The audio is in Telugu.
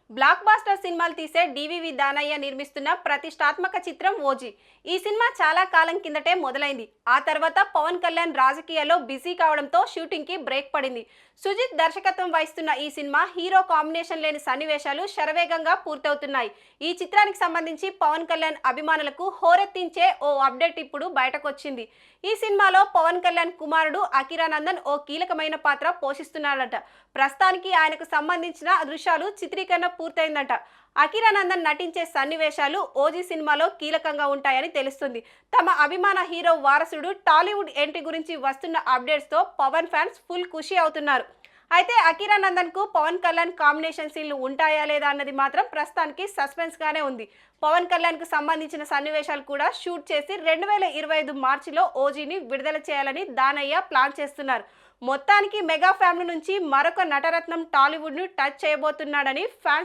బ్లాక్ బాస్టర్ సినిమాలు తీసే డివివి దానయ్య నిర్మిస్తున్న ప్రతిష్టాత్మక చిత్రం ఓజీ. ఈ సినిమా చాలా కాలం కిందటే మొదలైంది. ఆ తర్వాత పవన్ కళ్యాణ్ రాజకీయాల్లో బిజీ కావడంతో షూటింగ్ కి బ్రేక్ పడింది. సుజిత్ దర్శకత్వం వహిస్తున్న ఈ సినిమా హీరో కాంబినేషన్ లేని సన్నివేశాలు శరవేగంగా పూర్తవుతున్నాయి. ఈ చిత్రానికి సంబంధించి పవన్ కళ్యాణ్ అభిమానులకు హోరెత్తించే ఓ అప్డేట్ ఇప్పుడు బయటకొచ్చింది. ఈ సినిమాలో పవన్ కళ్యాణ్ కుమారుడు అకిరానందన్ ఓ కీలకమైన పాత్ర పోషిస్తున్నాడట. ప్రస్తుతానికి ఆయనకు సంబంధించిన దృశ్యాలు చిత్రీకరణ పూర్తయిందట. అకిరానందన్ నటించే సన్నివేశాలు ఓజీ సినిమాలో కీలకంగా ఉంటాయని తెలుస్తుంది. తమ అభిమాన హీరో వారసుడు టాలీవుడ్ ఎంట్రీ గురించి వస్తున్న అప్డేట్స్ తో పవన్ ఫ్యాన్స్ ఫుల్ ఖుషి అవుతున్నారు. అయితే అకిరానందన్ కు పవన్ కళ్యాణ్ కాంబినేషన్ సీన్లు ఉంటాయా లేదా అన్నది మాత్రం ప్రస్తుతానికి సస్పెన్స్ గానే ఉంది. పవన్ కళ్యాణ్ కు సంబంధించిన సన్నివేశాలు కూడా షూట్ చేసి 2025 మార్చిలో ఓజీని విడుదల చేయాలని దానయ్య ప్లాన్ చేస్తున్నారు. మొత్తానికి మెగా ఫ్యామిలీ నుంచి మరొక నటరత్నం టాలీవుడ్ ను టచ్ చేయబోతున్నాడని ఫ్యాన్స్